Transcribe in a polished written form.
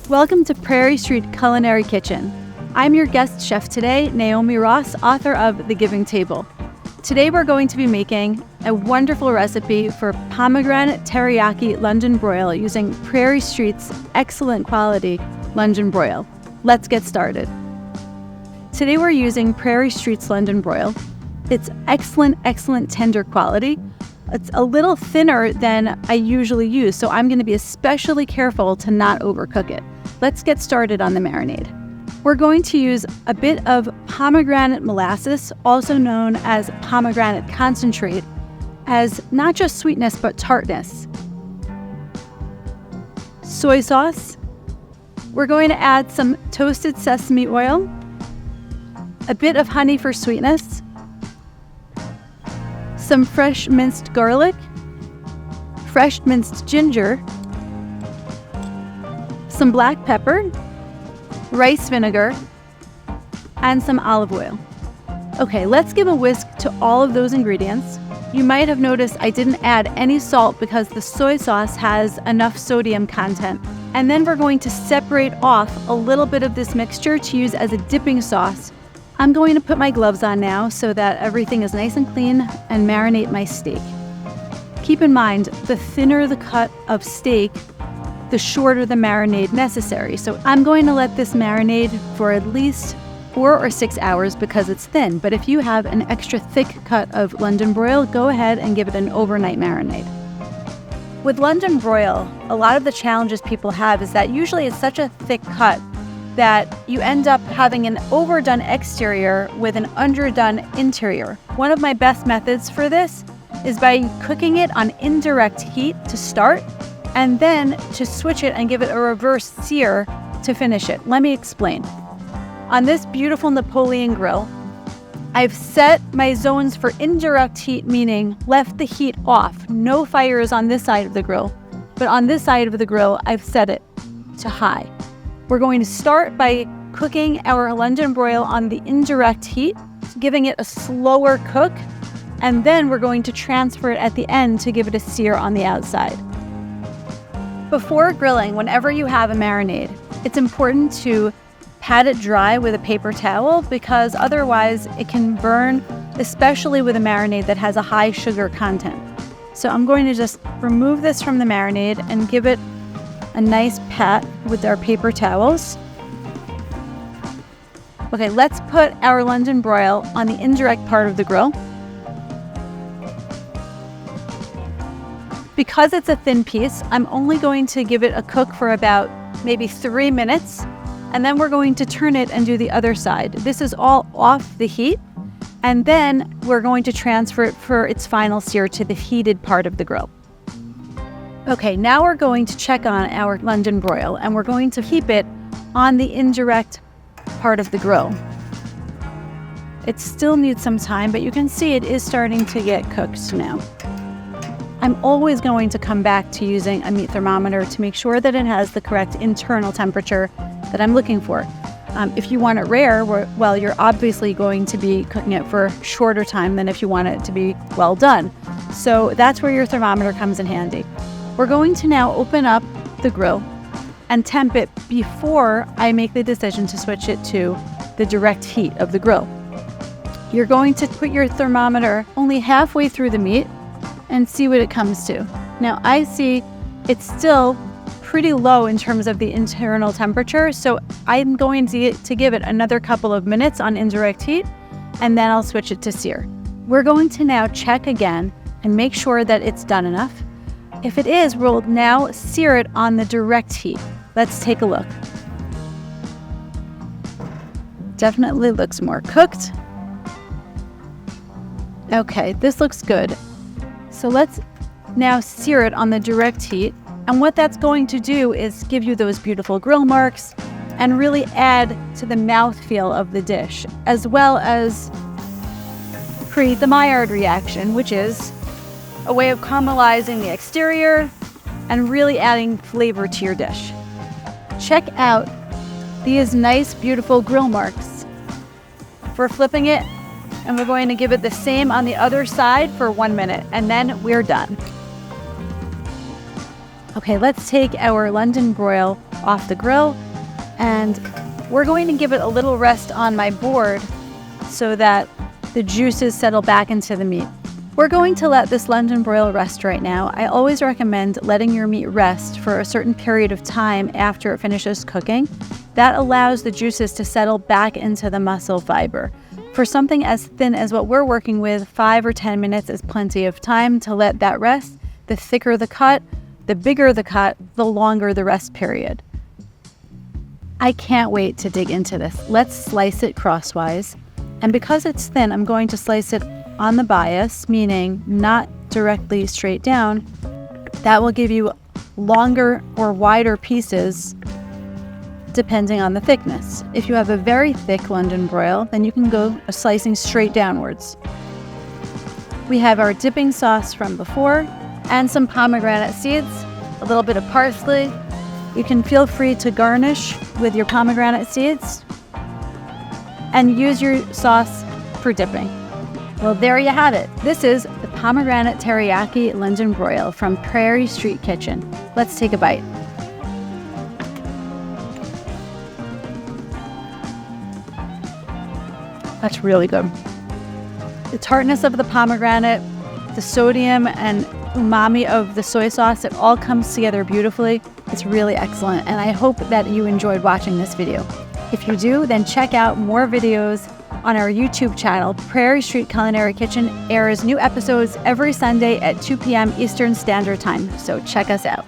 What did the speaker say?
Welcome to Prairie Street Culinary Kitchen. I'm your guest chef today, Naomi Ross, author of The Giving Table. Today we're going to be making a wonderful recipe for Pomegranate Teriyaki London Broil using Prairie Street's excellent quality London Broil. Let's get started. Today we're using Prairie Street's London Broil. It's excellent tender quality. It's a little thinner than I usually use, so I'm going to be especially careful to not overcook it. Let's get started on the marinade. We're going to use a bit of pomegranate molasses, also known as pomegranate concentrate, as not just sweetness but tartness. Soy sauce. We're going to add some toasted sesame oil, a bit of honey for sweetness, some fresh minced garlic, fresh minced ginger, some black pepper, rice vinegar, and some olive oil. Okay, let's give a whisk to all of those ingredients. You might have noticed I didn't add any salt because the soy sauce has enough sodium content. And then we're going to separate off a little bit of this mixture to use as a dipping sauce. I'm going to put my gloves on now so that everything is nice and clean and marinate my steak. Keep in mind, the thinner the cut of steak, the shorter the marinade necessary. So I'm going to let this marinade for at least 4 or 6 hours because it's thin. But if you have an extra thick cut of London Broil, go ahead and give it an overnight marinade. With London Broil, a lot of the challenges people have is that usually it's such a thick cut that you end up having an overdone exterior with an underdone interior. One of my best methods for this is by cooking it on indirect heat to start, and then to switch it and give it a reverse sear to finish it. Let me explain. On this beautiful Napoleon grill, I've set my zones for indirect heat, meaning left the heat off. No fires on this side of the grill, but on this side of the grill, I've set it to high. We're going to start by cooking our London Broil on the indirect heat, giving it a slower cook, and then we're going to transfer it at the end to give it a sear on the outside. Before grilling, whenever you have a marinade, it's important to pat it dry with a paper towel because otherwise it can burn, especially with a marinade that has a high sugar content. So I'm going to just remove this from the marinade and give it a nice pat with our paper towels. Okay, let's put our London Broil on the indirect part of the grill. Because it's a thin piece, I'm only going to give it a cook for about maybe 3 minutes, and then we're going to turn it and do the other side. This is all off the heat, and then we're going to transfer it for its final sear to the heated part of the grill. Okay, now we're going to check on our London Broil, and we're going to keep it on the indirect part of the grill. It still needs some time, but you can see it is starting to get cooked now. I'm always going to come back to using a meat thermometer to make sure that it has the correct internal temperature that I'm looking for. If you want it rare, well, you're obviously going to be cooking it for a shorter time than if you want it to be well done. So that's where your thermometer comes in handy. We're going to now open up the grill and temp it before I make the decision to switch it to the direct heat of the grill. You're going to put your thermometer only halfway through the meat and see what it comes to. Now I see it's still pretty low in terms of the internal temperature, so I'm going to give it another couple of minutes on indirect heat, and then I'll switch it to sear. We're going to now check again and make sure that it's done enough. If it is, we'll now sear it on the direct heat. Let's take a look. Definitely looks more cooked. Okay, this looks good. So let's now sear it on the direct heat. And what that's going to do is give you those beautiful grill marks and really add to the mouthfeel of the dish, as well as create the Maillard reaction, which is a way of caramelizing the exterior and really adding flavor to your dish. Check out these nice, beautiful grill marks. We're flipping it, and we're going to give it the same on the other side for 1 minute, and then we're done. Okay, let's take our London Broil off the grill, and we're going to give it a little rest on my board so that the juices settle back into the meat. We're going to let this London broil rest right now. I always recommend letting your meat rest for a certain period of time after it finishes cooking. That allows the juices to settle back into the muscle fiber. For something as thin as what we're working with, 5 or 10 minutes is plenty of time to let that rest. The thicker the cut, the bigger the cut, the longer the rest period. I can't wait to dig into this. Let's slice it crosswise. And because it's thin, I'm going to slice it on the bias, meaning not directly straight down. That will give you longer or wider pieces depending on the thickness. If you have a very thick London broil, then you can go slicing straight downwards. We have our dipping sauce from before and some pomegranate seeds, a little bit of parsley. You can feel free to garnish with your pomegranate seeds and use your sauce for dipping. Well, there you have it. This is the Pomegranate Teriyaki London Broil from Prairie Street Kitchen. Let's take a bite. That's really good. The tartness of the pomegranate, the sodium and umami of the soy sauce, it all comes together beautifully. It's really excellent, and I hope that you enjoyed watching this video. If you do, then check out more videos on our YouTube channel. Prairie Street Culinary Kitchen airs new episodes every Sunday at 2 p.m. Eastern Standard Time, so check us out.